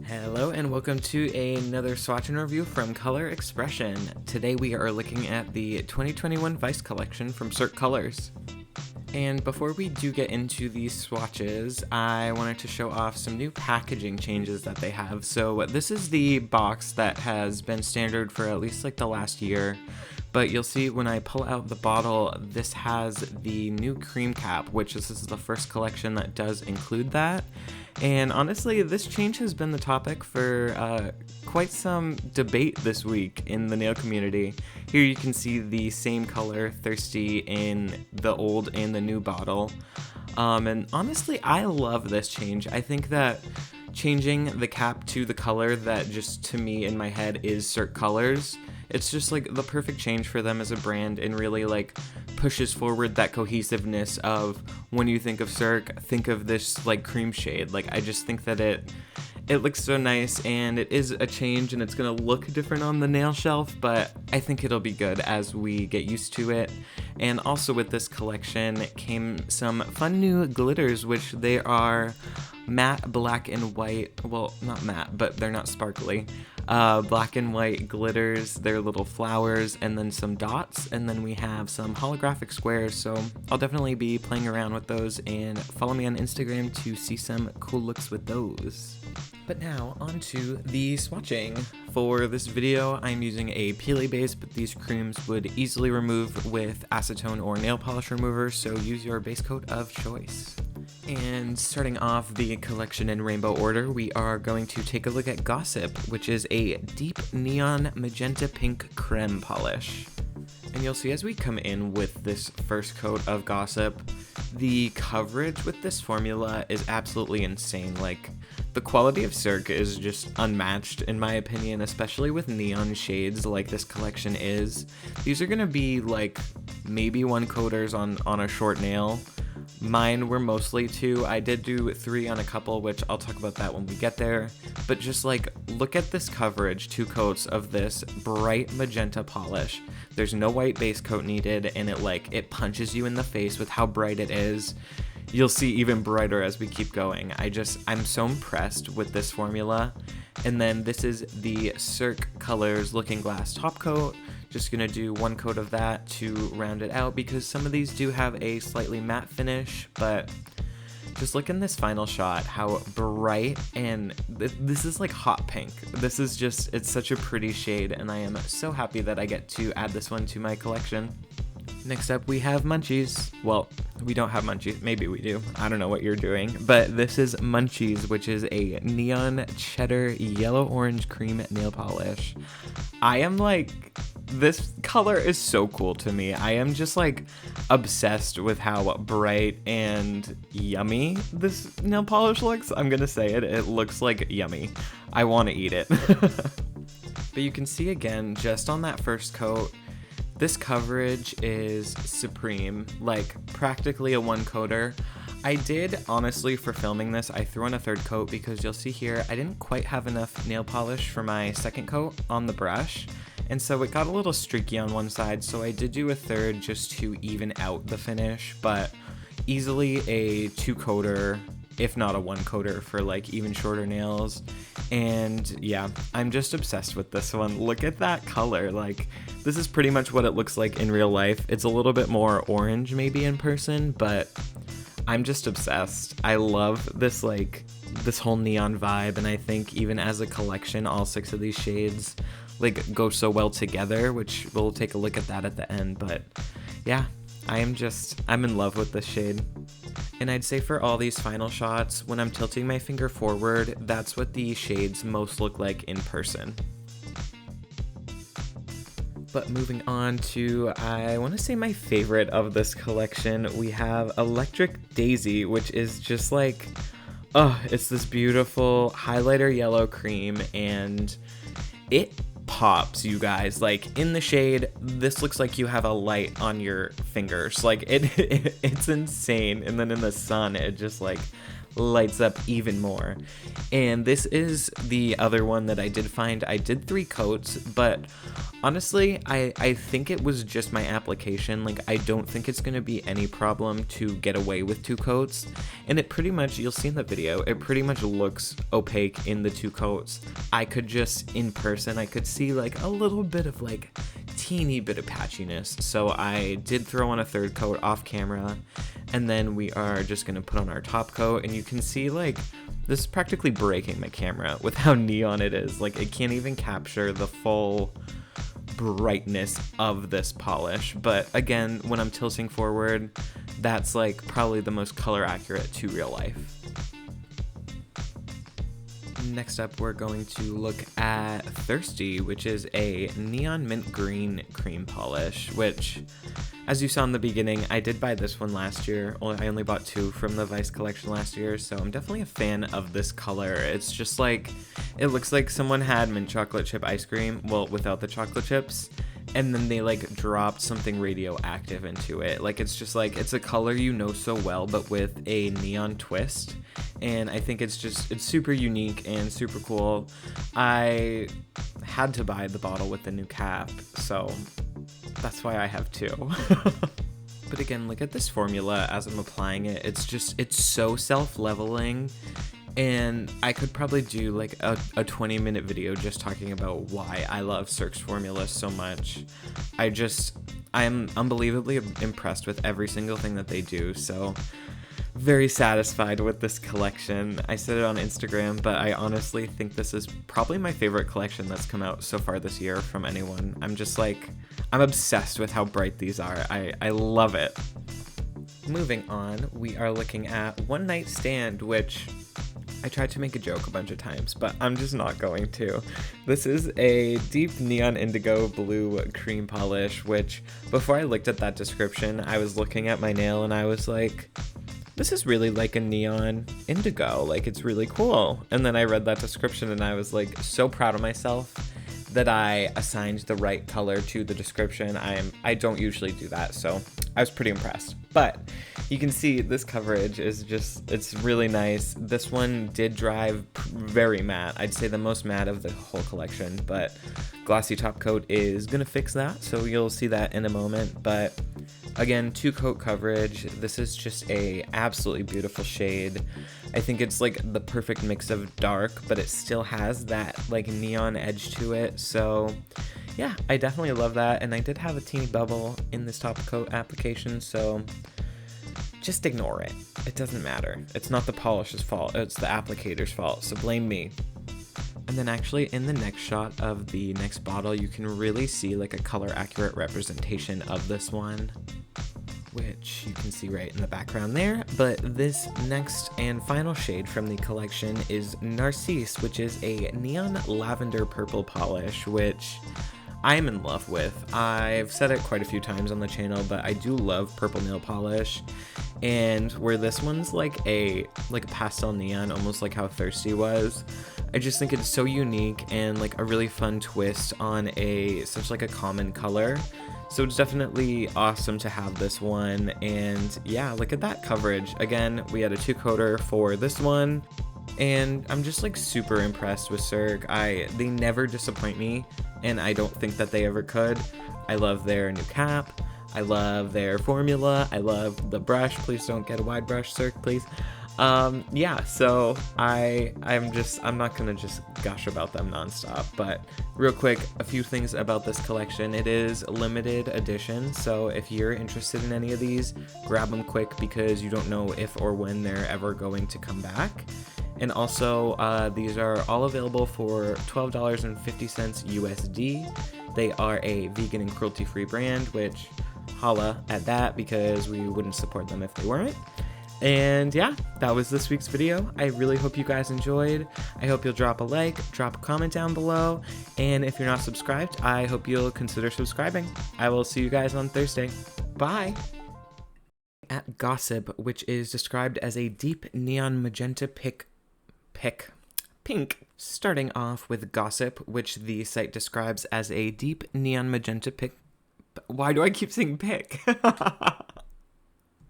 Hello and welcome to another swatch and review from Color Expression. Today we are looking at the 2021 Vice collection from Cirque Colors. And before we do get into these swatches, I wanted to show off some new packaging changes that they have. So this is the box that has been standard for at least like the last year. But you'll see when I pull out the bottle, this has the new cream cap, which this is the first collection that does include that. And honestly, this change has been the topic for quite some debate this week in the nail community. Here you can see the same color, Thirsty, in the old and the new bottle. And honestly, I love this change. I think that changing the cap to the color that just to me in my head is Cirque Colors, it's just like the perfect change for them as a brand and really like pushes forward that cohesiveness of when you think of Cirque, think of this like cream shade. Like I just think that it looks so nice and it is a change and it's gonna look different on the nail shelf, but I think it'll be good as we get used to it. And also with this collection came some fun new glitters, which they are matte black and white, well not matte, but they're not sparkly. Black and white glitters, they're little flowers, and then some dots, and then we have some holographic squares, so I'll definitely be playing around with those, and follow me on Instagram to see some cool looks with those. But now, on to the swatching. For this video, I'm using a Peely base, but these creams would easily remove with acetone or nail polish remover, so use your base coat of choice. And starting off the collection in rainbow order, we are going to take a look at Gossip, which is a deep neon magenta pink creme polish. And you'll see as we come in with this first coat of Gossip, the coverage with this formula is absolutely insane. Like, the quality of Cirque is just unmatched in my opinion, especially with neon shades like this collection is. These are gonna be like maybe one coaters on a short nail. Mine were mostly 2. I did do 3 on a couple, which I'll talk about that when we get there. But just like, look at this coverage, 2 coats of this bright magenta polish. There's no white base coat needed, and it punches you in the face with how bright it is. You'll see even brighter as we keep going. I'm so impressed with this formula. And then this is the Cirque Colors Looking Glass top coat. Just gonna do 1 coat of that to round it out because some of these do have a slightly matte finish, but just look in this final shot, how bright, and this is like hot pink. This is just, it's such a pretty shade, and I am so happy that I get to add this one to my collection. Next up, we have Munchies. Well, we don't have Munchies. Maybe we do. I don't know what you're doing. But this is Munchies, which is a neon cheddar yellow-orange cream nail polish. I am like, this color is so cool to me. I am just like obsessed with how bright and yummy this nail polish looks. I'm gonna say it. It looks like yummy. I want to eat it. But you can see again, just on that first coat, this coverage is supreme, like practically a 1 coater. I did, honestly, for filming this, I threw on a 3rd coat because you'll see here, I didn't quite have enough nail polish for my 2nd coat on the brush. And so it got a little streaky on one side, so I did do a 3rd just to even out the finish, but easily a 2 coater, if not a 1 coater for like even shorter nails. And yeah, I'm just obsessed with this one. Look at that color. Like, this is pretty much what it looks like in real life. It's a little bit more orange maybe in person, but I'm just obsessed. I love this, like, this whole neon vibe, and I think even as a collection, all 6 of these shades like go so well together, which we'll take a look at that at the end. But yeah, I'm in love with this shade. And I'd say for all these final shots, when I'm tilting my finger forward, that's what the shades most look like in person. But moving on to, I want to say my favorite of this collection, we have Electric Daisy, which is just like, oh, it's this beautiful highlighter yellow cream, and it pops, you guys. Like, in the shade, this looks like you have a light on your fingers. Like, it's insane. And then in the sun, it just like lights up even more. And this is the other one that I did find. I did 3 coats, but honestly, I think it was just my application. Like, I don't think it's going to be any problem to get away with 2 coats. And it pretty much, you'll see in the video, it pretty much looks opaque in the 2 coats. I could just, in person, I could see like a little bit of like teeny bit of patchiness. So I did throw on a 3rd coat off camera, and then we are just going to put on our top coat, and you can see like this is practically breaking my camera with how neon it is. Like, it can't even capture the full brightness of this polish. But again, when I'm tilting forward, that's like probably the most color accurate to real life. Next up, we're going to look at Thirsty, which is a neon mint green cream polish, which, as you saw in the beginning, I did buy this one last year. I only bought 2 from the Vice collection last year, so I'm definitely a fan of this color. It's just like, it looks like someone had mint chocolate chip ice cream, well, without the chocolate chips, and then they like dropped something radioactive into it. Like, it's just like, it's a color you know so well, but with a neon twist. And I think it's super unique and super cool. I had to buy the bottle with the new cap, so that's why I have 2. But again, look at this formula as I'm applying it. It's so self-leveling. And I could probably do like a 20-minute video just talking about why I love Cirque's formula so much. I am unbelievably impressed with every single thing that they do, so very satisfied with this collection. I said it on Instagram, but I honestly think this is probably my favorite collection that's come out so far this year from anyone. I'm obsessed with how bright these are. I love it. Moving on, we are looking at One Night Stand, which I tried to make a joke a bunch of times, but I'm just not going to. This is a deep neon indigo blue cream polish, which before I looked at that description, I was looking at my nail and I was like, this is really like a neon indigo, like it's really cool. And then I read that description and I was like so proud of myself that I assigned the right color to the description. I don't usually do that, so I was pretty impressed. But you can see this coverage is it's really nice. This one did drive very matte. I'd say the most matte of the whole collection, but glossy top coat is gonna fix that, so you'll see that in a moment. But again, 2 coat coverage. This is just a absolutely beautiful shade. I think it's like the perfect mix of dark, but it still has that like neon edge to it. So yeah, I definitely love that. And I did have a teeny bubble in this top coat application, so just ignore it. It doesn't matter. It's not the polish's fault, it's the applicator's fault, so blame me. And then actually in the next shot of the next bottle, you can really see like a color accurate representation of this one, which you can see right in the background there. But this next and final shade from the collection is Narcisse, which is a neon lavender purple polish, which I'm in love with. I've said it quite a few times on the channel, but I do love purple nail polish. And where this one's like a pastel neon, almost like how Thirsty was, I just think it's so unique and like a really fun twist on such like a common color. So it's definitely awesome to have this one. And yeah, look at that coverage. Again, we had a 2-coater for this one, and I'm just like super impressed with Cirque. They never disappoint me, and I don't think that they ever could. I love their new cap. I love their formula. I love the brush. Please don't get a wide brush, Cirque, please. Yeah, so I'm not gonna just gush about them nonstop, but real quick, a few things about this collection. It is limited edition, so if you're interested in any of these, grab them quick because you don't know if or when they're ever going to come back. And also, these are all available for $12.50 USD. They are a vegan and cruelty-free brand, which holla at that because we wouldn't support them if they weren't. And yeah, that was this week's video. I really hope you guys enjoyed. I hope you'll drop a like, drop a comment down below, and if you're not subscribed, I hope you'll consider subscribing. I will see you guys on Thursday. Bye! At Gossip, which is described as a deep neon magenta pink. Starting off with Gossip, which the site describes as a deep neon magenta pink. Why do I keep saying pick?